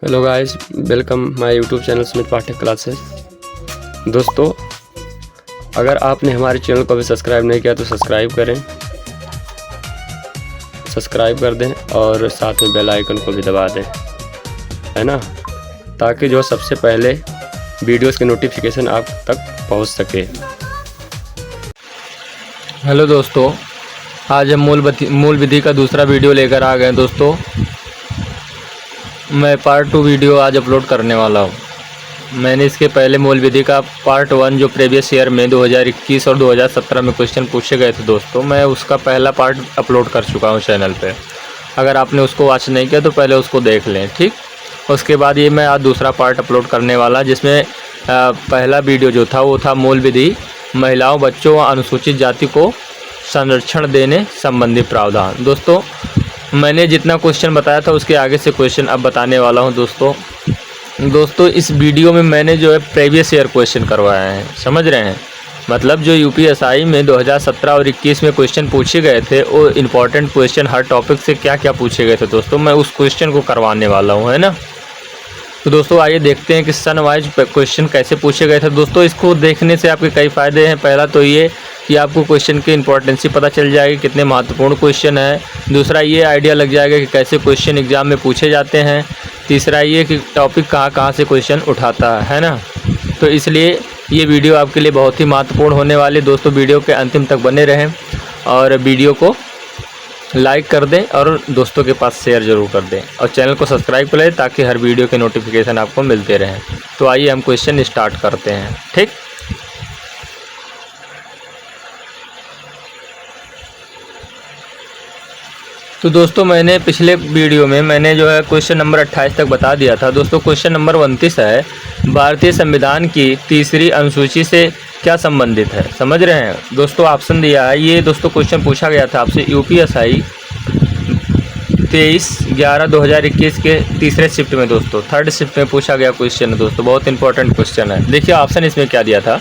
Hello guys, welcome my YouTube channel Sumit Pathak classes. दोस्तों, अगर आपने हमारे चैनल को अभी सब्सक्राइब नहीं किया तो सब्सक्राइब कर दें और साथ में बेल आइकन को भी दबा दें, है ना, ताकि जो सबसे पहले वीडियोस के नोटिफिकेशन आप तक पहुंच सके। हेलो दोस्तों, आज हम मूल विधि का दूसरा वीडियो लेकर आ गए हैं। दोस्तों, मैं पार्ट 2 वीडियो आज अपलोड करने वाला हूं। मैंने इसके पहले मूल विधि का पार्ट 1 जो प्रीवियस ईयर में 2021 और 2017 में क्वेश्चन पूछे गए थे दोस्तों, मैं उसका पहला पार्ट अपलोड कर चुका हूं चैनल पे। अगर आपने उसको वॉच नहीं किया तो पहले उसको देख लें, ठीक। उसके बाद ये मैं आज दूसरा पार्ट अपलोड करने वाला, जिसमें पहला वीडियो जो था वो था मूल विधि, महिलाओं, बच्चों व अनुसूचित जाति को संरक्षण देने संबंधी प्रावधान। दोस्तों, मैंने जितना क्वेश्चन बताया था उसके आगे से क्वेश्चन अब बताने वाला हूं। दोस्तों इस वीडियो में मैंने जो है प्रीवियस ईयर क्वेश्चन करवाए हैं, समझ रहे हैं। मतलब जो यूपीएसआई में 2017 और 21 में क्वेश्चन पूछे गए थे, वो इम्पॉर्टेंट क्वेश्चन हर टॉपिक से क्या क्या पूछे गए थे दोस्तों, मैं उस क्वेश्चन को करवाने वाला हूँ, है ना। तो दोस्तों आइए देखते हैं कि सन वाइज क्वेश्चन कैसे पूछे गए थे। दोस्तों इसको देखने से आपके कई फ़ायदे हैं। पहला तो ये कि आपको क्वेश्चन की इंपॉर्टेंसी पता चल जाएगी, कितने महत्वपूर्ण क्वेश्चन है। दूसरा ये आइडिया लग जाएगा कि कैसे क्वेश्चन एग्ज़ाम में पूछे जाते हैं। तीसरा ये कि टॉपिक कहाँ से क्वेश्चन उठाता है ना। तो इसलिए ये वीडियो आपके लिए बहुत ही महत्वपूर्ण होने वाली। दोस्तों वीडियो के अंतिम तक बने रहें और वीडियो को लाइक कर दें और दोस्तों के पास शेयर ज़रूर कर दें और चैनल को सब्सक्राइब कर लें ताकि हर वीडियो के नोटिफिकेशन आपको मिलते रहें। तो आइए हम क्वेश्चन स्टार्ट करते हैं, ठीक। तो दोस्तों मैंने पिछले वीडियो में मैंने जो है क्वेश्चन नंबर 28 तक बता दिया था। दोस्तों क्वेश्चन नंबर 29 है, भारतीय संविधान की तीसरी अनुसूची से क्या संबंधित है, समझ रहे हैं। दोस्तों ऑप्शन दिया है, ये दोस्तों क्वेश्चन पूछा गया था आपसे यूपीएसआई 23/11/2021 के तीसरे शिफ्ट में दोस्तों, थर्ड शिफ्ट में पूछा गया क्वेश्चन है दोस्तों, बहुत इंपॉर्टेंट क्वेश्चन है। देखिए ऑप्शन इसमें क्या दिया था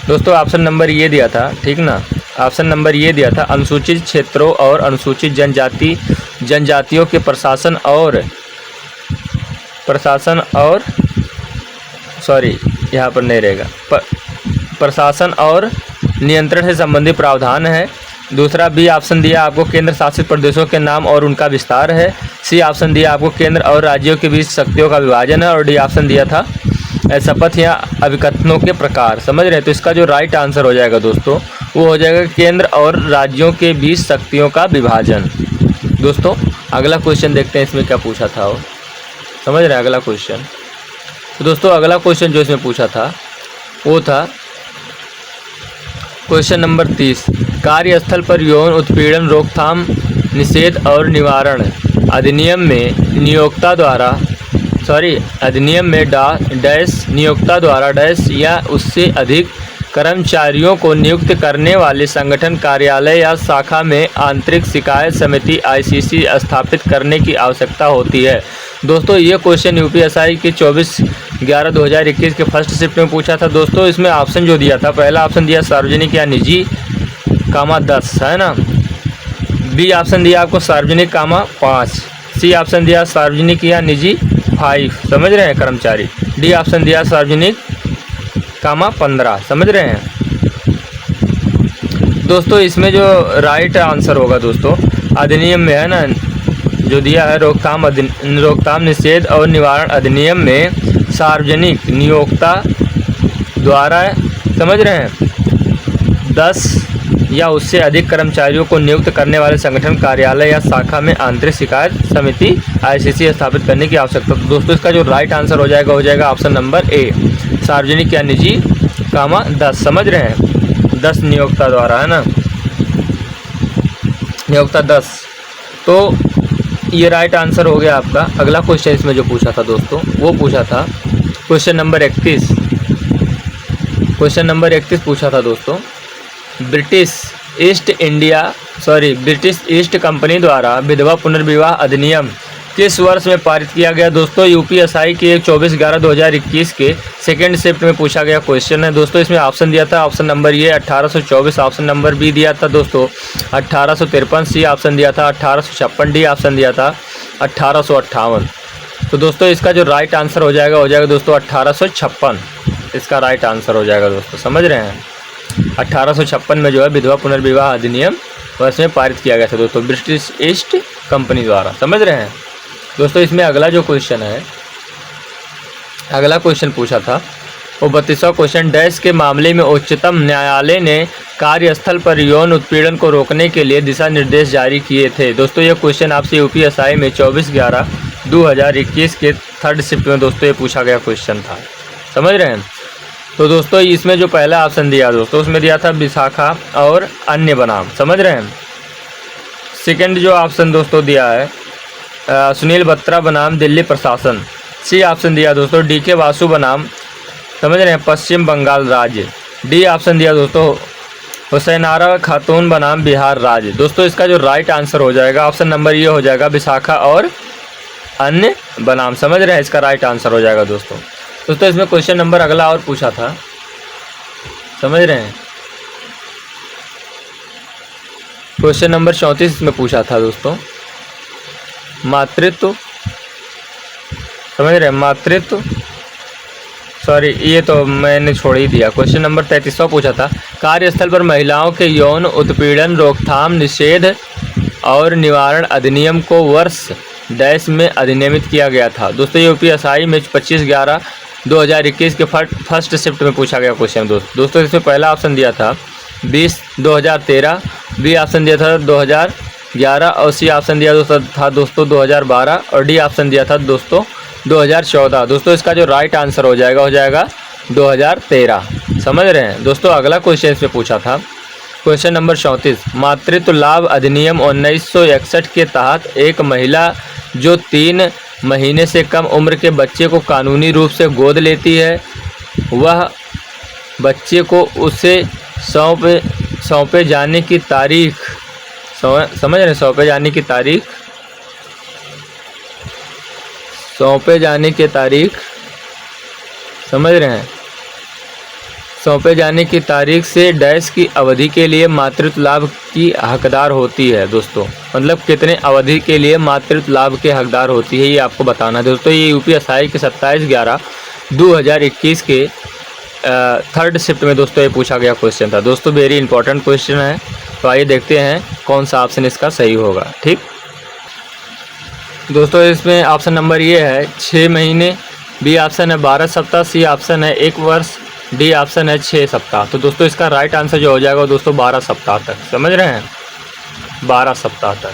दोस्तों, ऑप्शन नंबर ये दिया था, ठीक ना। ऑप्शन नंबर ये दिया था, अनुसूचित क्षेत्रों और अनुसूचित जनजातियों के प्रशासन और नियंत्रण से संबंधित प्रावधान है। दूसरा बी ऑप्शन दिया आपको, केंद्र शासित प्रदेशों के नाम और उनका विस्तार है। सी ऑप्शन दिया आपको, केंद्र और राज्यों के बीच शक्तियों का विभाजन है। और डी ऑप्शन दिया था, शपथ या अभिकथनों के प्रकार, समझ रहे हैं। तो इसका जो राइट आंसर हो जाएगा दोस्तों वो हो जाएगा केंद्र और राज्यों के बीच शक्तियों का विभाजन। दोस्तों अगला क्वेश्चन देखते हैं इसमें क्या पूछा था, वो समझ रहे हैं अगला क्वेश्चन। तो दोस्तों अगला क्वेश्चन जो इसमें पूछा था वो था क्वेश्चन नंबर 30, कार्यस्थल पर यौन उत्पीड़न रोकथाम, निषेध और निवारण अधिनियम में नियोक्ता द्वारा डैश या उससे अधिक कर्मचारियों को नियुक्त करने वाले संगठन, कार्यालय या शाखा में आंतरिक शिकायत समिति आईसीसी स्थापित करने की आवश्यकता होती है। दोस्तों ये क्वेश्चन यूपीएसआई के 24/11/2021 के फर्स्ट शिफ्ट में पूछा था दोस्तों। इसमें ऑप्शन जो दिया था, पहला ऑप्शन दिया सार्वजनिक या निजी, 10 है ना। बी ऑप्शन दिया आपको सार्वजनिक, 5। सी ऑप्शन दिया सार्वजनिक या निजी, 5, समझ रहे हैं कर्मचारी। डी ऑप्शन दिया सार्वजनिक, 15, समझ रहे हैं दोस्तों। इसमें जो राइट आंसर होगा दोस्तों, अधिनियम में है ना जो दिया है, रोकथाम निषेध और निवारण अधिनियम में सार्वजनिक नियोक्ता द्वारा, समझ रहे हैं, 10 या उससे अधिक कर्मचारियों को नियुक्त करने वाले संगठन, कार्यालय या शाखा में आंतरिक शिकायत समिति आईसीसी स्थापित करने की आवश्यकता। तो दोस्तों इसका जो राइट आंसर हो जाएगा ऑप्शन नंबर ए, सार्वजनिक या निजी, 10, समझ रहे हैं, 10 नियोक्ता द्वारा, है ना, नियोक्ता 10। तो ये राइट आंसर हो गया आपका। अगला क्वेश्चन इसमें जो पूछा था दोस्तों वो पूछा था क्वेश्चन नंबर 31। क्वेश्चन नंबर 31 पूछा था दोस्तों, ब्रिटिश ईस्ट कंपनी द्वारा विधवा पुनर्विवाह अधिनियम किस वर्ष में पारित किया गया। दोस्तों यूपीएसआई के 24/11/2021 के सेकेंड शिफ्ट में पूछा गया क्वेश्चन है दोस्तों। इसमें ऑप्शन दिया था, ऑप्शन नंबर ये 1824, ऑप्शन नंबर बी दिया था दोस्तों 1853, सी ऑप्शन दिया था 1856, डी ऑप्शन दिया था 1858। तो दोस्तों इसका जो राइट आंसर हो जाएगा दोस्तों 1856। इसका राइट आंसर हो जाएगा दोस्तों, समझ रहे हैं। 1856 में जो है विधवा पुनर्विवाह अधिनियम वर्ष में पारित किया गया था दोस्तों, ब्रिटिश ईस्ट कंपनी द्वारा, समझ रहे हैं दोस्तों। इसमें अगला जो क्वेश्चन है, अगला क्वेश्चन पूछा था वो 32वां क्वेश्चन, डैश के मामले में उच्चतम न्यायालय ने कार्यस्थल पर यौन उत्पीड़न को रोकने के लिए दिशा निर्देश जारी किए थे। दोस्तों ये क्वेश्चन आपसे यूपीएसआई में 24/11/2021 के 3rd शिफ्ट में दोस्तों ये पूछा गया क्वेश्चन था, समझ रहे हैं। तो दोस्तों इसमें जो पहला ऑप्शन दिया दोस्तों उसमें दिया था विशाखा और अन्य बनाम, समझ रहे हैं। सेकंड जो ऑप्शन दोस्तों दिया है सुनील बत्रा बनाम दिल्ली प्रशासन। सी ऑप्शन दिया दोस्तों डीके वासु बनाम, समझ रहे हैं, पश्चिम बंगाल राज्य। डी ऑप्शन दिया दोस्तों हुसैनारा खातून बनाम बिहार राज्य। दोस्तों इसका जो राइट आंसर हो जाएगा ऑप्शन नंबर ये हो जाएगा विशाखा और अन्य बनाम, समझ रहे हैं, इसका राइट आंसर हो जाएगा दोस्तों। इसमें क्वेश्चन नंबर अगला और पूछा था, समझ रहे हैं, क्वेश्चन नंबर 34 में पूछा था दोस्तों मातृत्व, समझ रहे हैं, मातृत्व, सॉरी ये तो मैंने छोड़ ही दिया। क्वेश्चन नंबर 33वां पूछा था कार्यस्थल पर महिलाओं के यौन उत्पीड़न रोकथाम निषेध और निवारण अधिनियम को वर्ष डैश में अधिनियमित किया गया था। दोस्तों यूपीएसआई में 25/11/2021 के 1st शिफ्ट में पूछा गया क्वेश्चन दोस्तों। इसमें पहला ऑप्शन दिया था 20/2013, बी ऑप्शन दिया था 2011 और सी ऑप्शन दिया था दोस्तों 2012 और डी ऑप्शन दिया था दोस्तों 2014। दोस्तों इसका जो राइट आंसर हो जाएगा 2013, समझ रहे हैं दोस्तों। अगला क्वेश्चन इसमें पूछा था क्वेश्चन नंबर 34 मातृत्व लाभ अधिनियम 1961 के तहत एक महिला जो 3 महीने से कम उम्र के बच्चे को कानूनी रूप से गोद लेती है वह बच्चे को उसे सौंपे जाने की तारीख, समझ रहे हैं, सौंपे जाने की तारीख, सौंपे जाने की तारीख, समझ रहे हैं, सौंपे जाने की तारीख से डैश की अवधि के लिए मातृत्व लाभ की हकदार होती है दोस्तों। मतलब कितने अवधि के लिए मातृत्व लाभ के हकदार होती है ये आपको बताना है दोस्तों। ये यूपीएसआई के 27/11/2021 के 3rd शिफ्ट में दोस्तों ये पूछा गया क्वेश्चन था दोस्तों। वेरी इंपॉर्टेंट क्वेश्चन है, तो आइए देखते हैं कौन सा ऑप्शन इसका सही होगा। ठीक दोस्तों, इसमें ऑप्शन नंबर ये है 6 महीने, बी ऑप्शन है 12 सप्ताह, सी ऑप्शन है 1 वर्ष, डी ऑप्शन है 6 सप्ताह। तो दोस्तों इसका राइट आंसर जो हो जाएगा दोस्तों 12 सप्ताह तक, समझ रहे हैं, 12 सप्ताह तक।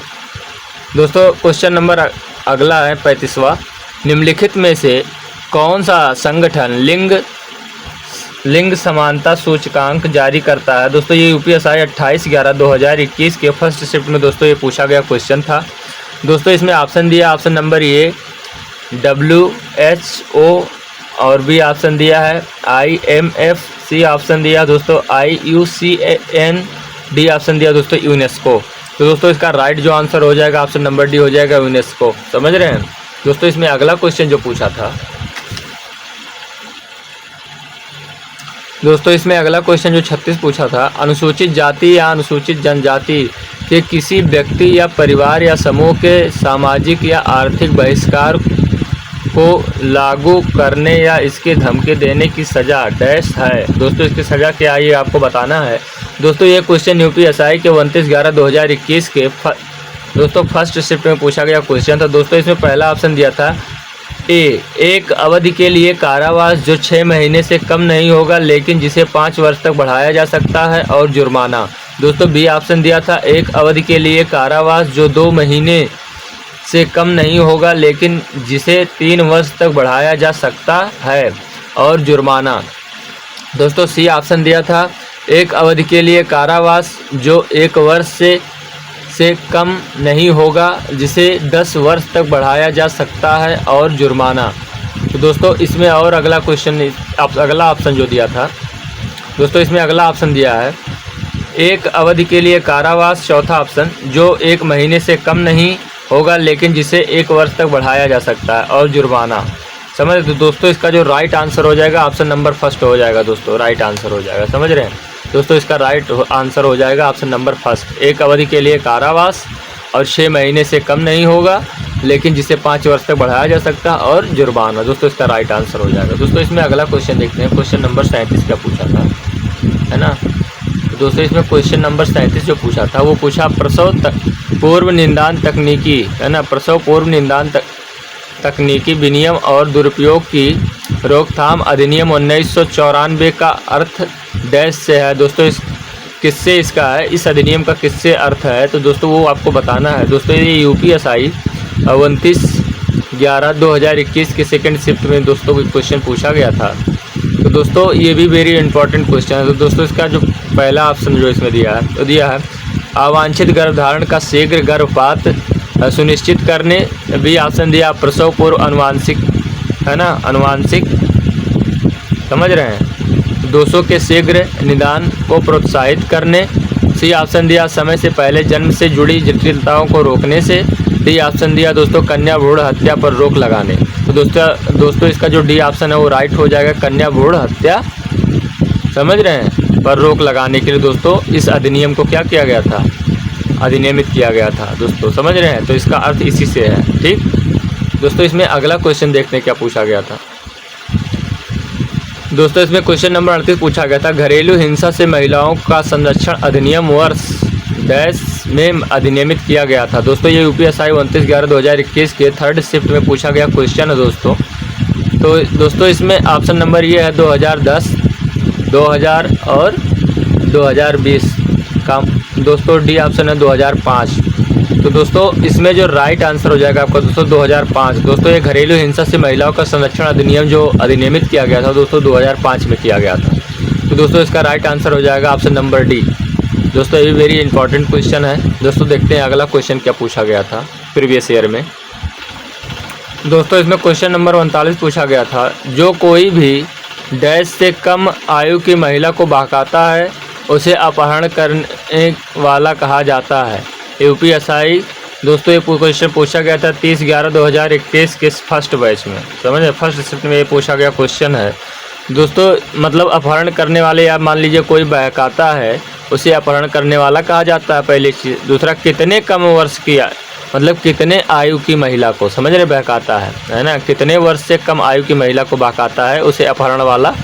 दोस्तों क्वेश्चन नंबर अगला है 35वां, निम्नलिखित में से कौन सा संगठन लिंग समानता सूचकांक जारी करता है। दोस्तों ये यूपीएसआई 28/11/2021 के 1st शिफ्ट में दोस्तों ये पूछा गया क्वेश्चन था दोस्तों। इसमें ऑप्शन दिया, ऑप्शन नंबर ए WHO और बी ऑप्शन दिया है IMF, सी ऑप्शन दिया दोस्तों IUCN, डी ऑप्शन दिया दोस्तों यूनेस्को। तो दोस्तों इसका राइट जो आंसर हो जाएगा ऑप्शन नंबर डी हो जाएगा यूनेस्को, समझ रहे हैं दोस्तों। इसमें अगला क्वेश्चन जो पूछा था दोस्तों, इसमें अगला क्वेश्चन जो 36 पूछा था, अनुसूचित जाति या अनुसूचित जनजाति के किसी व्यक्ति या परिवार या समूह के सामाजिक या आर्थिक बहिष्कार को लागू करने या इसके धमकी देने की सज़ा डैश है। दोस्तों इसकी सज़ा क्या है ये आपको बताना है दोस्तों। ये क्वेश्चन यूपीएसआई के 29/11/2021 के दोस्तों 1st शिफ्ट में पूछा गया क्वेश्चन था दोस्तों। इसमें पहला ऑप्शन दिया था ए, एक अवधि के लिए कारावास जो 6 महीने से कम नहीं होगा लेकिन जिसे 5 वर्ष तक बढ़ाया जा सकता है और जुर्माना। दोस्तों बी ऑप्शन दिया था एक अवधि के लिए कारावास जो 2 महीने से कम नहीं होगा लेकिन जिसे 3 वर्ष तक बढ़ाया जा सकता है और जुर्माना। दोस्तों सी ऑप्शन दिया था एक अवधि के लिए कारावास जो 1 वर्ष से कम नहीं होगा जिसे 10 वर्ष तक बढ़ाया जा सकता है और जुर्माना। तो दोस्तों इसमें और अगला क्वेश्चन, अगला ऑप्शन जो दिया था दोस्तों, इसमें अगला ऑप्शन दिया है एक अवधि के लिए कारावास, चौथा ऑप्शन जो 1 महीने से कम नहीं होगा लेकिन जिसे 1 वर्ष तक बढ़ाया जा सकता है और जुर्माना, समझ। तो दोस्तों इसका जो राइट आंसर हो जाएगा ऑप्शन नंबर फर्स्ट हो जाएगा दोस्तों, राइट आंसर हो जाएगा, समझ रहे हैं दोस्तों। इसका राइट आंसर हो जाएगा ऑप्शन नंबर फर्स्ट, एक अवधि के लिए कारावास और 6 महीने से कम नहीं होगा लेकिन जिसे 5 वर्ष तक बढ़ाया जा सकता है, और जुर्माना। दोस्तों इसका राइट आंसर हो जाएगा। दोस्तों इसमें अगला क्वेश्चन देखते हैं, क्वेश्चन नंबर 37 क्या पूछा था, है ना। तो दोस्तों इसमें क्वेश्चन नंबर 37 जो पूछा था वो पूछा प्रसव पूर्व निदान तकनीकी, है ना, प्रसव पूर्व निदान तकनीकी विनियम और दुरुपयोग की रोकथाम अधिनियम 1994 का अर्थ डैश से है। दोस्तों इस किससे इसका है, इस अधिनियम का किससे अर्थ है, तो दोस्तों वो आपको बताना है। दोस्तों ये UPSI 29/11/2021 के सेकंड शिफ्ट में दोस्तों क्वेश्चन पूछा गया था। तो दोस्तों ये भी वेरी इंपॉर्टेंट क्वेश्चन है। तो दोस्तों इसका जो पहला ऑप्शन जो इसमें दिया है, तो दिया है अवांछित गर्भधारण का शीघ्र गर्भपात सुनिश्चित करने। बी ऑप्शन दिया प्रसव पूर्व अनुवांशिक, है ना, अनुवांशिक, समझ रहे हैं, दोषों के शीघ्र निदान को प्रोत्साहित करने। सी ऑप्शन दिया समय से पहले जन्म से जुड़ी जटिलताओं को रोकने से। डी ऑप्शन दिया दोस्तों कन्या भ्रूण हत्या पर रोक लगाने। तो दोस्तों इसका जो डी ऑप्शन है वो राइट हो जाएगा, कन्या भ्रूण हत्या, समझ रहे हैं, पर रोक लगाने के लिए दोस्तों इस अधिनियम को क्या किया गया था, अधिनियमित किया गया था। दोस्तों समझ रहे हैं, तो इसका अर्थ इसी से है। ठीक दोस्तों, इसमें अगला क्वेश्चन देखते हैं क्या पूछा गया था। दोस्तों इसमें क्वेश्चन नंबर 38 पूछा गया था घरेलू हिंसा से महिलाओं का संरक्षण अधिनियम वर्ष डैश में अधिनियमित किया गया था। दोस्तों ये UPSI 29/11/2021 के थर्ड शिफ्ट में पूछा गया क्वेश्चन है दोस्तों। तो दोस्तों इसमें ऑप्शन नंबर ये है 2010, 2000 और 2020 का। दोस्तों डी ऑप्शन है 2005। तो दोस्तों इसमें जो राइट आंसर हो जाएगा आपका दोस्तों 2005। दोस्तों ये घरेलू हिंसा से महिलाओं का संरक्षण अधिनियम जो अधिनियमित किया गया था दोस्तों 2005 में किया गया था। तो दोस्तों इसका राइट आंसर हो जाएगा ऑप्शन नंबर डी। दोस्तों ये वेरी इंपॉर्टेंट क्वेश्चन है। दोस्तों देखते हैं अगला क्वेश्चन क्या पूछा गया था प्रीवियस ईयर में। दोस्तों इसमें क्वेश्चन नंबर 39 पूछा गया था जो कोई भी डैश से कम आयु की महिला को बहकाता है उसे अपहरण करने वाला कहा जाता है। UPSI दोस्तों ये क्वेश्चन पूछा गया था 30/11/2021 के फर्स्ट बैच में, समझ रहे, फर्स्ट शिफ्ट में ये पूछा गया क्वेश्चन है दोस्तों। मतलब अपहरण करने वाले, या मान लीजिए कोई बहकाता है उसे अपहरण करने वाला कहा जाता है, पहली चीज़। दूसरा कितने कम वर्ष की, मतलब कितने आयु की महिला को, समझ रहे, बहकाता है ना, कितने वर्ष से कम आयु की महिला को बहकाता है उसे अपहरण वाला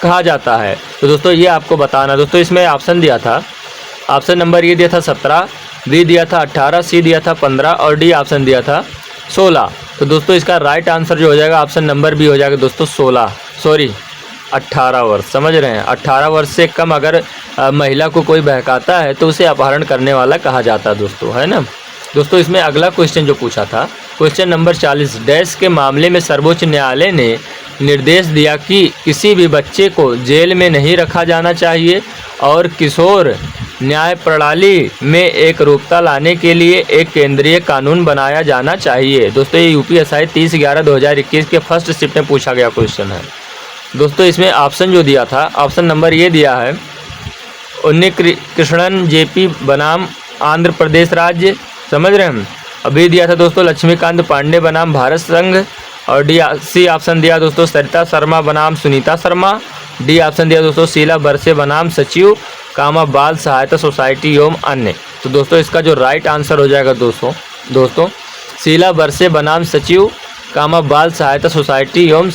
कहा जाता है। तो दोस्तों ये आपको बताना। दोस्तों इसमें ऑप्शन दिया था, ऑप्शन नंबर ये दिया था 17, बी दिया था 18, सी दिया था 15 और डी ऑप्शन दिया था 16। तो दोस्तों इसका राइट आंसर जो हो जाएगा ऑप्शन नंबर बी हो जाएगा दोस्तों 18 वर्ष, समझ रहे हैं। 18 वर्ष से कम अगर महिला को कोई बहकाता है तो उसे अपहरण करने वाला कहा जाता है दोस्तों, है ना। दोस्तों इसमें अगला क्वेश्चन जो पूछा था क्वेश्चन नंबर 40 डैश के मामले में सर्वोच्च न्यायालय ने निर्देश दिया कि किसी भी बच्चे को जेल में नहीं रखा जाना चाहिए और किशोर न्याय प्रणाली में एक रूपता लाने के लिए एक केंद्रीय कानून बनाया जाना चाहिए। दोस्तों ये UPSI 30/11/2021 के फर्स्ट शिफ्ट में पूछा गया क्वेश्चन है। दोस्तों इसमें ऑप्शन जो दिया था, ऑप्शन नंबर ये दिया है उन्नीकृष्णन JP बनाम आंध्र प्रदेश राज्य, समझ रहे हैं। अभी दिया था दोस्तों लक्ष्मीकांत पांडे बनाम भारत संघ, और सी ऑप्शन दिया दोस्तों सरिता शर्मा बनाम सुनीता शर्मा, डी ऑप्शन दिया दोस्तों शीला बरसे बनाम सचिव कामा बाल सहायता सोसाइटी एवं अन्य। तो दोस्तों इसका जो राइट आंसर हो जाएगा दोस्तों शीला बरसे बनाम सचिव कामा बाल सहायता सोसाइटी एवं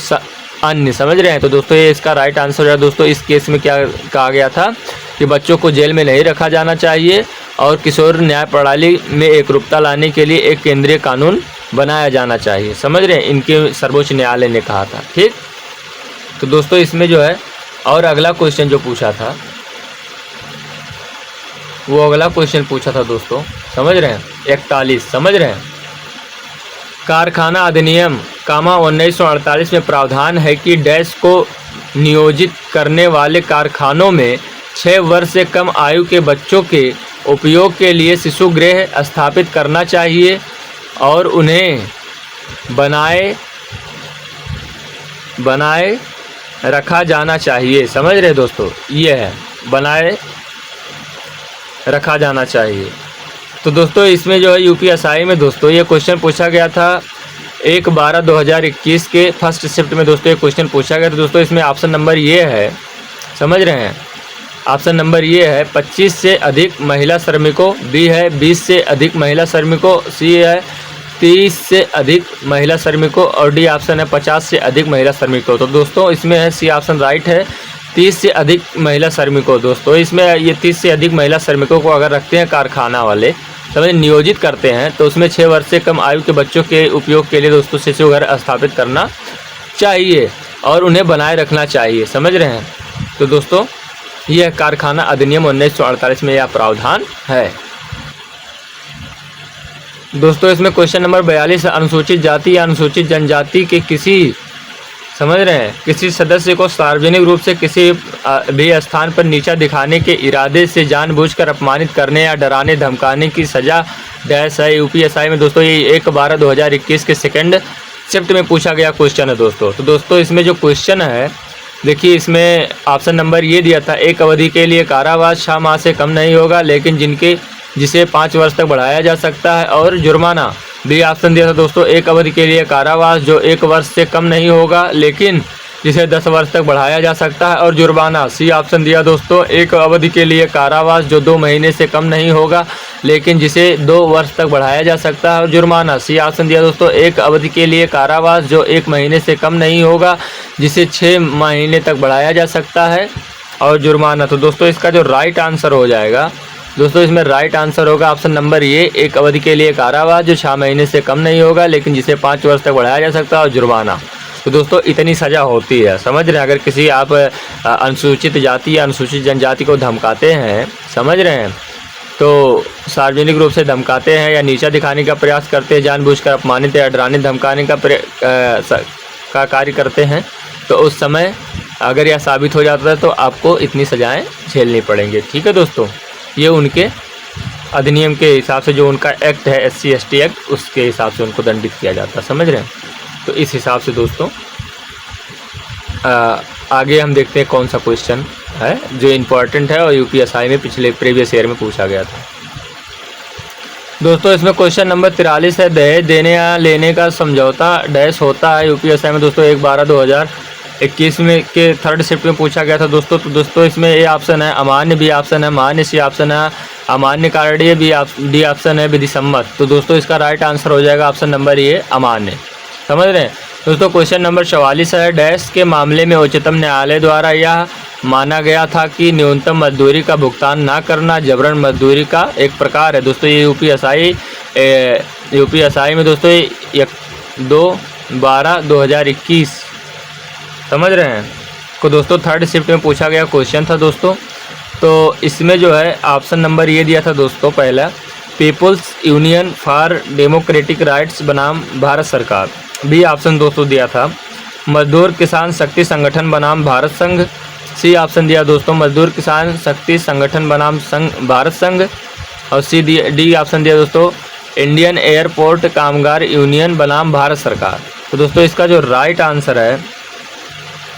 अन्य, समझ रहे हैं। तो दोस्तों ये इसका राइट आंसर हो जाएगा। दोस्तों इस केस में क्या कहा गया था कि बच्चों को जेल में नहीं रखा जाना चाहिए और किशोर न्याय प्रणाली में एकरूपता लाने के लिए एक केंद्रीय कानून बनाया जाना चाहिए, समझ रहे हैं, इनके सर्वोच्च न्यायालय ने कहा था। ठीक, तो दोस्तों इसमें जो है और अगला क्वेश्चन जो पूछा था वो अगला क्वेश्चन पूछा था दोस्तों, समझ रहे हैं, 41, समझ रहे हैं। कारखाना अधिनियम 1948 में प्रावधान है कि डैश को नियोजित करने वाले कारखानों में 6 वर्ष से कम आयु के बच्चों के उपयोग के लिए शिशु गृह स्थापित करना चाहिए और उन्हें बनाए रखा जाना चाहिए, समझ रहे दोस्तों, ये है बनाए रखा जाना चाहिए। तो दोस्तों इसमें जो है UPSI में दोस्तों ये क्वेश्चन पूछा गया था 1/12/2021 के फर्स्ट शिफ्ट में दोस्तों ये क्वेश्चन पूछा गया। तो दोस्तों इसमें ऑप्शन नंबर ये है, समझ रहे हैं, ऑप्शन नंबर ये है 25 से अधिक महिला श्रमिकों, बी है 20 से अधिक महिला श्रमिकों, सी है 30 से अधिक महिला श्रमिकों और डी ऑप्शन है 50 से अधिक महिला श्रमिकों। तो दोस्तों इसमें है सी ऑप्शन राइट है, 30 से अधिक महिला श्रमिकों। दोस्तों इसमें ये 30 से अधिक महिला श्रमिकों को अगर रखते हैं कारखाना वाले, समझ नियोजित करते हैं, तो उसमें 6 वर्ष से कम आयु के बच्चों के उपयोग के लिए दोस्तों शिशु घर स्थापित करना चाहिए और उन्हें बनाए रखना चाहिए, समझ रहे हैं। तो दोस्तों यह कारखाना अधिनियम 1948 में यह प्रावधान है। दोस्तों इसमें क्वेश्चन नंबर 42 अनुसूचित जाति या अनुसूचित जनजाति के किसी, समझ रहे हैं, किसी सदस्य को सार्वजनिक रूप से किसी भी स्थान पर नीचा दिखाने के इरादे से जानबूझकर अपमानित करने या डराने धमकाने की सजा डैश है। यूपीएसआई में दोस्तों ये 1/12/2021 के सेकंड शिफ्ट में पूछा गया क्वेश्चन है दोस्तों। तो दोस्तों इसमें जो क्वेश्चन है देखिए, इसमें ऑप्शन नंबर ये दिया था, एक अवधि के लिए कारावास 6 माह से कम नहीं होगा लेकिन जिसे 5 वर्ष तक बढ़ाया जा सकता है, और जुर्माना बी ऑप्शन दिया था दोस्तों, एक अवधि के लिए कारावास जो 1 वर्ष से कम नहीं होगा लेकिन जिसे 10 वर्ष तक बढ़ाया जा सकता है, और जुर्माना सी ऑप्शन दिया दोस्तों, एक अवधि के लिए कारावास जो 2 महीने से कम नहीं होगा लेकिन जिसे 2 वर्ष तक बढ़ाया जा सकता है, और जुर्माना सी ऑप्शन दिया दोस्तों, एक अवधि के लिए कारावास जो 1 महीने से कम नहीं होगा जिसे 6 महीने तक बढ़ाया जा सकता है, और जुर्माना। तो दोस्तों इसका जो राइट आंसर हो जाएगा दोस्तों, इसमें राइट आंसर होगा ऑप्शन नंबर ये, एक अवधि के लिए कारावास जो 6 महीने से कम नहीं होगा लेकिन जिसे 5 वर्ष तक बढ़ाया जा सकता है, और जुर्माना। तो दोस्तों इतनी सज़ा होती है, समझ रहे हैं। अगर किसी आप अनुसूचित जाति या अनुसूचित जनजाति को धमकाते हैं, समझ रहे हैं, तो सार्वजनिक रूप से धमकाते हैं या नीचा दिखाने का प्रयास करते हैं, जानबूझकर अपमानित या डराने धमकाने का कार्य करते हैं, तो उस समय अगर यह साबित हो जाता है तो आपको इतनी सज़ाएँ झेलनी पड़ेंगी। ठीक है दोस्तों, ये उनके अधिनियम के हिसाब से जो उनका एक्ट है SC/ST एक्ट, उसके हिसाब से उनको दंडित किया जाता है, समझ रहे हैं। तो इस हिसाब से दोस्तों आगे हम देखते हैं कौन सा क्वेश्चन है जो इम्पोर्टेंट है और यूपीएसआई में पिछले प्रीवियस ईयर में पूछा गया था। दोस्तों इसमें क्वेश्चन नंबर 43 है, दहेज देने या लेने का समझौता डैश होता है। यूपीएसआई में दोस्तों 1/12/2021 में के 3rd शिफ्ट में पूछा गया था दोस्तों। तो दोस्तों इसमें ए ऑप्शन है अमान्य, बी ऑप्शन है मान्य, सी ऑप्शन है अमान्य कारणीय, डी ऑप्शन है विधिसम्मत। तो दोस्तों इसका राइट आंसर हो जाएगा ऑप्शन नंबर ए अमान्य, समझ रहे हैं। दोस्तों क्वेश्चन नंबर 44 है, डैश के मामले में उच्चतम न्यायालय द्वारा यह माना गया था कि न्यूनतम मजदूरी का भुगतान ना करना जबरन मजदूरी का एक प्रकार है। दोस्तों ये यूपीएसआई में दोस्तों 2/12/2021 समझ रहे हैं को दोस्तों 3rd शिफ्ट में पूछा गया क्वेश्चन था दोस्तों। तो इसमें जो है ऑप्शन नंबर ये दिया था दोस्तों, पहला People's Union for Democratic Rights बनाम भारत सरकार, बी ऑप्शन दोस्तों दिया था मजदूर किसान शक्ति संगठन बनाम भारत संघ, सी ऑप्शन दिया दोस्तों मजदूर किसान शक्ति संगठन बनाम भारत संघ, और डी ऑप्शन दिया दोस्तों इंडियन एयरपोर्ट कामगार यूनियन बनाम भारत सरकार। तो दोस्तों इसका जो राइट आंसर है,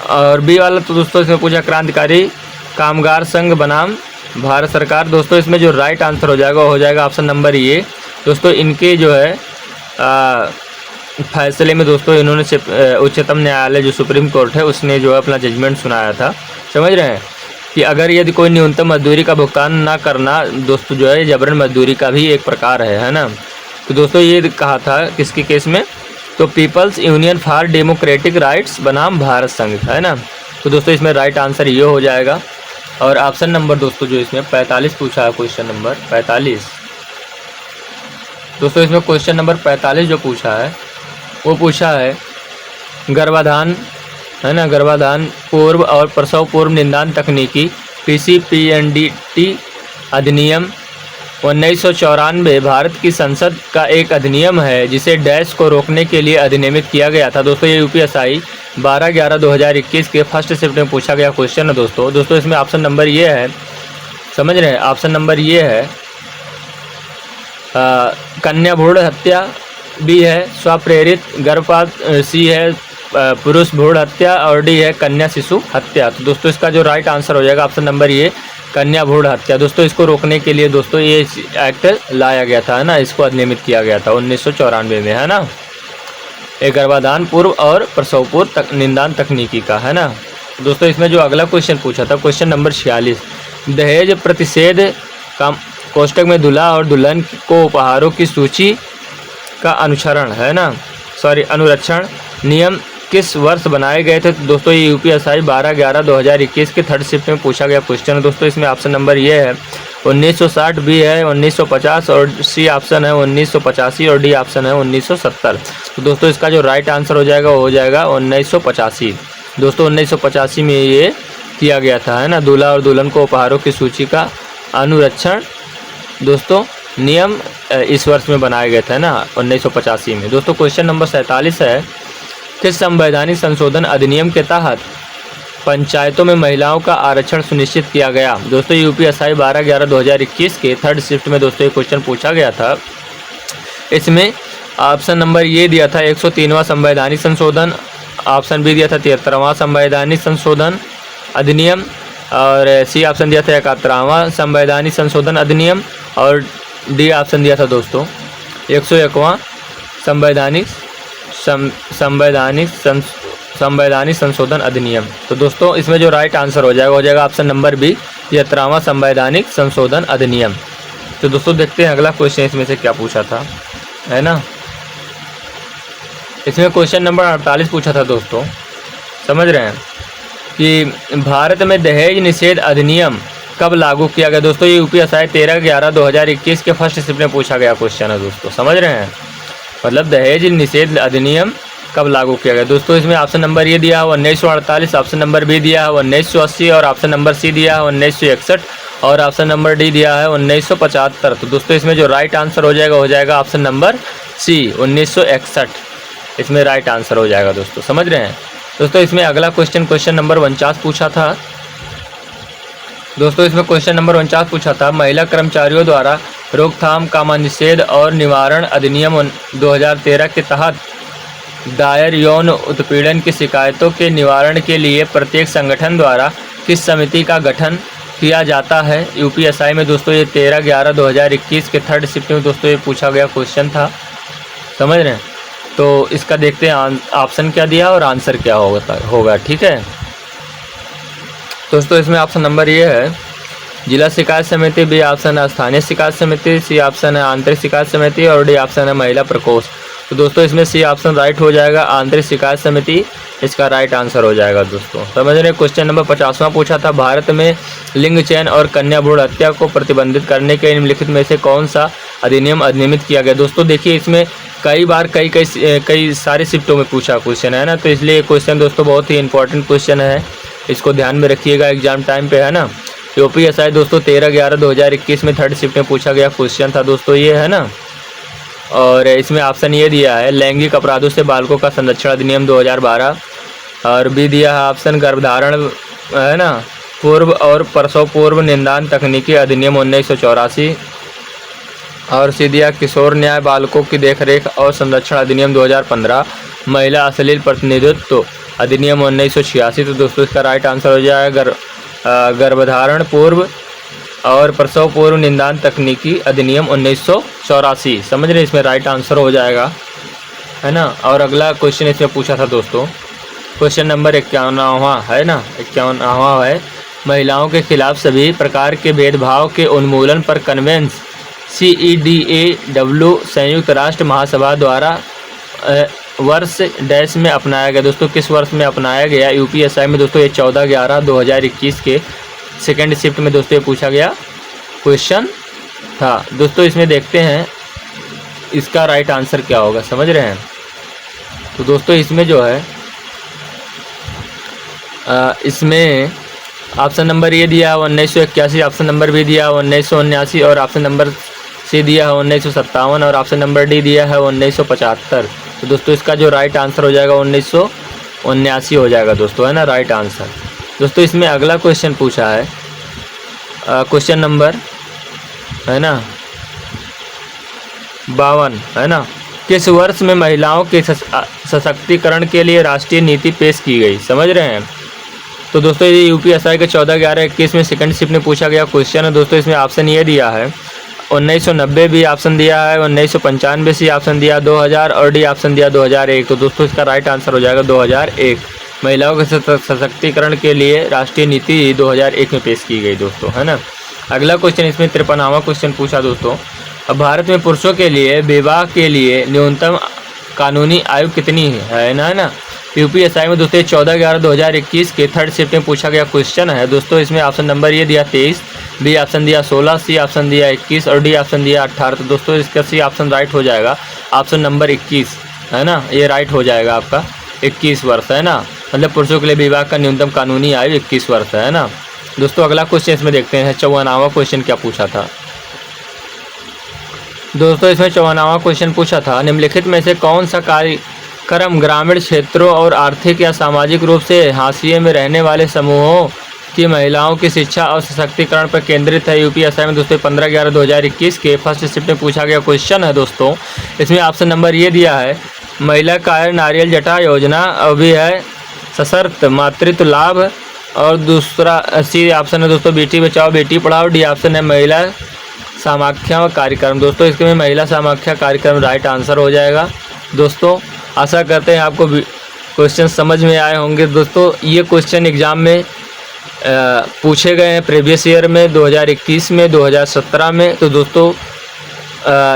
और बी वाला तो दोस्तों इसमें पूछा क्रांतिकारी कामगार संघ बनाम भारत सरकार। दोस्तों इसमें जो राइट आंसर हो जाएगा ऑप्शन नंबर ये। दोस्तों इनके जो है फैसले में दोस्तों इन्होंने उच्चतम न्यायालय जो सुप्रीम कोर्ट है उसने जो है अपना जजमेंट सुनाया था, समझ रहे हैं, कि अगर यदि कोई न्यूनतम मजदूरी का भुगतान ना करना दोस्तों जो है जबरन मजदूरी का भी एक प्रकार है ना। तो दोस्तों ये कहा था किसके केस में, तो People's Union for Democratic Rights बनाम भारत संघ, है ना। तो दोस्तों इसमें राइट आंसर ये हो जाएगा। और ऑप्शन नंबर दोस्तों जो इसमें 45 पूछा है, क्वेश्चन नंबर 45 दोस्तों इसमें क्वेश्चन नंबर 45 जो पूछा है वो पूछा है गर्भाधान, है ना, गर्भाधान पूर्व और प्रसव पूर्व निदान तकनीकी PCPNDT अधिनियम 1994 भारत की संसद का एक अधिनियम है जिसे डैश को रोकने के लिए अधिनियमित किया गया था। दोस्तों ये यूपीएसआई 12/11/2021 के 1st शिफ्ट में पूछा गया क्वेश्चन है दोस्तों। दोस्तों इसमें ऑप्शन नंबर ये है, समझ रहे हैं, ऑप्शन नंबर ये है कन्या भ्रूण हत्या, बी है स्वप्रेरित गर्भपात, सी है पुरुष भ्रूण हत्या, और डी है कन्या शिशु हत्या। तो दोस्तों इसका जो राइट आंसर हो जाएगा ऑप्शन नंबर ये कन्या भ्रूण हत्या। दोस्तों इसको रोकने के लिए दोस्तों ये एक्ट लाया गया था, है ना, इसको अधिनियमित किया गया था 1994 में, है ना, एक गर्भाधान पूर्व और प्रसव पूर्व निदान तकनीकी का, है ना। दोस्तों इसमें जो अगला क्वेश्चन पूछा था क्वेश्चन नंबर 46, दहेज प्रतिषेध का कोष्टक में दूल्हा और दुल्हन को उपहारों की सूची का अनुरक्षण नियम किस वर्ष बनाए गए थे? तो दोस्तों ये यूपीएसआई 12/11/2021 के थर्ड शिफ्ट में पूछा गया क्वेश्चन है दोस्तों। इसमें ऑप्शन नंबर ये है 1960, बी है 1950 और सी ऑप्शन है 1985 और डी ऑप्शन है 1970। तो दोस्तों इसका जो राइट आंसर हो जाएगा वो हो जाएगा 1985। दोस्तों 1985 में ये किया गया था, है ना, दूल्हा और दुल्हन को उपहारों की सूची का अनुरक्षण दोस्तों नियम इस वर्ष में बनाए गए थे ना, 1985 में। दोस्तों क्वेश्चन नंबर 47 है, किस संवैधानिक संशोधन अधिनियम के तहत पंचायतों में महिलाओं का आरक्षण सुनिश्चित किया गया? दोस्तों यूपीएसआई 12/11/2021 के थर्ड शिफ्ट में दोस्तों ये क्वेश्चन पूछा गया था। इसमें ऑप्शन नंबर ये दिया था 103वां संवैधानिक संशोधन, ऑप्शन बी दिया था 73वां संवैधानिक संशोधन अधिनियम और सी ऑप्शन दिया था 71वां संवैधानिक संशोधन अधिनियम और डी ऑप्शन दिया था दोस्तों 101वां संवैधानिक संशोधन अधिनियम। तो दोस्तों इसमें जो राइट आंसर हो जाएगा ऑप्शन नंबर बी 73वां संवैधानिक संशोधन अधिनियम। तो दोस्तों देखते हैं अगला क्वेश्चन इसमें से क्या पूछा था, है ना। इसमें क्वेश्चन नंबर 48 पूछा था दोस्तों, समझ रहे हैं कि भारत में दहेज निषेध अधिनियम कब लागू किया गया? दोस्तों ये यूपीएसआई 13/11/2021 के फर्स्ट शिफ्ट में पूछा गया क्वेश्चन है दोस्तों, समझ रहे हैं, मतलब दहेज निषेध अधिनियम कब लागू किया गया? दोस्तों इसमें ऑप्शन नंबर ये दिया है 1948, ऑप्शन नंबर बी दिया है 1980 और ऑप्शन नंबर सी दिया है 1961 और ऑप्शन नंबर डी दिया है 1975। तो दोस्तों इसमें जो राइट आंसर हो जाएगा ऑप्शन नंबर सी 1961, इसमें राइट आंसर हो जाएगा दोस्तों, समझ रहे हैं। दोस्तों इसमें अगला क्वेश्चन नंबर 49 पूछा था दोस्तों। इसमें क्वेश्चन नंबर 49 पूछा था, महिला कर्मचारियों द्वारा रोकथाम कामनिषेध और निवारण अधिनियम 2013 के तहत दायर यौन उत्पीड़न की शिकायतों के निवारण के लिए प्रत्येक संगठन द्वारा किस समिति का गठन किया जाता है? यूपीएसआई में दोस्तों ये 13/11/2021 के थर्ड शिफ्ट में दोस्तों ये पूछा गया क्वेश्चन था, समझ रहे हैं। तो इसका देखते हैं ऑप्शन क्या दिया और आंसर क्या होगा, ठीक है दोस्तों। इसमें ऑप्शन नंबर ये है जिला शिकायत समिति, बी ऑप्शन है स्थानीय शिकायत समिति, सी ऑप्शन है आंतरिक शिकायत समिति और डी ऑप्शन है महिला प्रकोष्ठ। तो दोस्तों इसमें सी ऑप्शन राइट हो जाएगा, आंतरिक शिकायत समिति इसका राइट आंसर हो जाएगा दोस्तों, समझ रहे हैं। क्वेश्चन नंबर 50वां पूछा था, भारत में लिंग चयन और कन्या भ्रूण हत्या को प्रतिबंधित करने के निम्नलिखित में से कौन सा अधिनियम अधिनियमित किया गया? दोस्तों देखिए इसमें कई बार कई सारे शिफ्टों में पूछा क्वेश्चन है ना, तो इसलिए क्वेश्चन दोस्तों बहुत ही इंपॉर्टेंट क्वेश्चन है, इसको ध्यान में रखिएगा एग्जाम टाइम पे, है ना। यूपीएसआई दोस्तों 13/11/2021 में थर्ड शिफ्ट में पूछा गया क्वेश्चन था दोस्तों ये, है ना। और इसमें ऑप्शन ये दिया है लैंगिक अपराधों से बालकों का संरक्षण अधिनियम 2012 और बी दिया है ऑप्शन गर्भधारण, है ना, पूर्व और प्रसव पूर्व निदान तकनीकी अधिनियम 1984 और सी दिया किशोर न्याय बालकों की देखरेख और संरक्षण अधिनियम 2015, महिला अश्लील प्रतिनिधित्व अधिनियम 1986। तो दोस्तों इसका राइट आंसर हो जाएगा गर्भधारण पूर्व और प्रसव पूर्व निदान तकनीकी अधिनियम 1984, समझ रहे, इसमें राइट आंसर हो जाएगा, है ना। और अगला क्वेश्चन इसमें पूछा था दोस्तों, क्वेश्चन नंबर 51वां है ना, 51वां है, महिलाओं के खिलाफ सभी प्रकार के भेदभाव के उन्मूलन पर कन्वेंस CEDAW संयुक्त राष्ट्र महासभा द्वारा वर्ष डैश में अपनाया गया? दोस्तों किस वर्ष में अपनाया गया? यूपीएसआई में दोस्तों ये 14/11/2021 के सेकेंड शिफ्ट में दोस्तों ये पूछा गया क्वेश्चन था दोस्तों। इसमें देखते हैं इसका राइट आंसर क्या होगा, समझ रहे हैं। तो दोस्तों इसमें जो है इसमें ऑप्शन नंबर ये दिया 1981, ऑप्शन नंबर बी दिया 1979 और ऑप्शन नंबर सी दिया है 1957 और ऑप्शन नंबर डी दिया है 1975। तो दोस्तों इसका जो राइट आंसर हो जाएगा 1979 हो जाएगा दोस्तों, है ना, राइट आंसर। दोस्तों इसमें अगला क्वेश्चन पूछा है क्वेश्चन नंबर, है ना, 52, है ना, किस वर्ष में महिलाओं के सशक्तिकरण के लिए राष्ट्रीय नीति पेश की गई? समझ रहे हैं। तो दोस्तों ये यूपीएसआई के 14/11/21 में सेकंड शिफ्ट में पूछा गया क्वेश्चन है दोस्तों। इसमें ऑप्शन ये दिया है 1990 भी ऑप्शन दिया है, 1995 सी ऑप्शन दिया, 2000 और डी ऑप्शन दिया 2001। तो दोस्तों इसका राइट आंसर हो जाएगा 2001, महिलाओं के सशक्तिकरण के लिए राष्ट्रीय नीति 2001 में पेश की गई दोस्तों, है ना। अगला क्वेश्चन इसमें 53वां क्वेश्चन पूछा दोस्तों, अब भारत में पुरुषों के लिए विवाह के लिए न्यूनतम कानूनी आयु कितनी है ना। यूपीएसआई में दोस्तों 14/11/2021 के थर्ड शिफ्ट में पूछा गया क्वेश्चन है दोस्तों। इसमें ऑप्शन नंबर ये दिया 23, बी ऑप्शन दिया 16, सी ऑप्शन दिया 21 और डी ऑप्शन दिया 18। तो दोस्तों इसका सी ऑप्शन राइट हो जाएगा, ऑप्शन नंबर 21 है ना, ये राइट हो जाएगा आपका। 21 वर्ष है ना, मतलब पुरुषों के लिए विवाह का न्यूनतम कानूनी आयु 21 वर्ष है ना। दोस्तों अगला क्वेश्चन इसमें देखते हैं, 54वां क्वेश्चन क्या पूछा था दोस्तों। इसमें 54वां क्वेश्चन पूछा था, निम्नलिखित में से कौन सा कार्यक्रम ग्रामीण क्षेत्रों और आर्थिक या सामाजिक रूप से हाशिए में रहने वाले समूहों की महिलाओं की शिक्षा और सशक्तिकरण पर केंद्रित है। यूपीएसआई में दोस्तों 15/11/2021 के फर्स्ट शिफ्ट में पूछा गया क्वेश्चन है दोस्तों। इसमें ऑप्शन नंबर ये दिया है, महिला कार्य नारियल जटा योजना, अभी है सशर्त मातृत्व लाभ, और दूसरा सी ऑप्शन है दोस्तों बेटी बचाओ बेटी पढ़ाओ, डी ऑप्शन है महिला समाख्या कार्यक्रम। दोस्तों इसके में महिला समाख्या कार्यक्रम राइट आंसर हो जाएगा। दोस्तों आशा करते हैं आपको क्वेश्चन समझ में आए होंगे। दोस्तों ये क्वेश्चन एग्ज़ाम में पूछे गए हैं प्रीवियस ईयर में 2021 में 2017 में। तो दोस्तों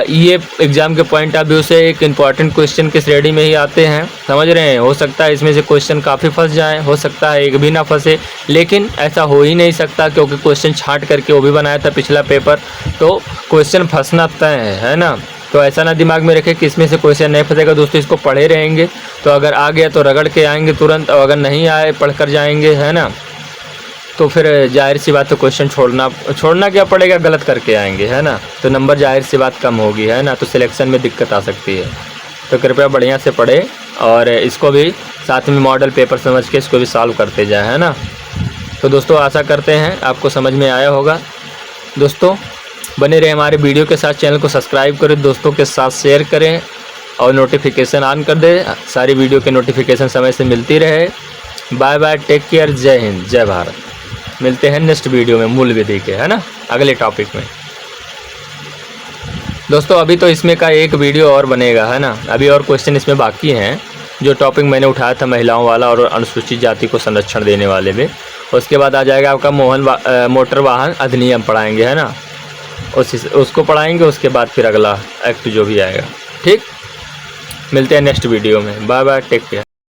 ये एग्ज़ाम के पॉइंट ऑफ व्यू से एक इम्पॉर्टेंट क्वेश्चन की श्रेणी में ही आते हैं, समझ रहे हैं। हो सकता है इसमें से क्वेश्चन काफ़ी फंस जाएं, हो सकता है एक भी ना फंसे, लेकिन ऐसा हो ही नहीं सकता क्योंकि क्वेश्चन छांट करके वो भी बनाया था पिछला पेपर, तो क्वेश्चन फंसना तय है ना। तो ऐसा ना दिमाग में रखें कि इसमें से क्वेश्चन नहीं फंसेगा। दोस्तों इसको पढ़े रहेंगे तो अगर आ गया तो रगड़ के आएंगे तुरंत, और अगर नहीं आए पढ़ कर जाएंगे है ना, तो फिर जाहिर सी बात तो क्वेश्चन छोड़ना क्या पड़ेगा, गलत करके आएंगे है ना, तो नंबर जाहिर सी बात कम होगी है ना, तो सिलेक्शन में दिक्कत आ सकती है। तो कृपया बढ़िया से पढ़े और इसको भी साथ में मॉडल पेपर समझ के इसको भी सॉल्व करते जाए है ना। तो दोस्तों आशा करते हैं आपको समझ में आया होगा। दोस्तों बने रहे हमारे वीडियो के साथ, चैनल को सब्सक्राइब करें, दोस्तों के साथ शेयर करें और नोटिफिकेशन ऑन कर दें, सारी वीडियो के नोटिफिकेशन समय से मिलती रहे। बाय बाय, टेक केयर, जय हिंद, जय भारत। मिलते हैं नेक्स्ट वीडियो में मूल विधि के है ना, अगले टॉपिक में। दोस्तों अभी तो इसमें का एक वीडियो और बनेगा है ना, अभी और क्वेश्चन इसमें बाकी हैं। जो टॉपिक मैंने उठाया था महिलाओं वाला और अनुसूचित जाति को संरक्षण देने वाले में, उसके बाद आ जाएगा आपका मोटर वाहन अधिनियम पढ़ाएंगे है ना, उसको पढ़ाएंगे। उसके बाद फिर अगला एक्ट जो भी आएगा। ठीक, मिलते हैं नेक्स्ट वीडियो में। Bye bye, take care.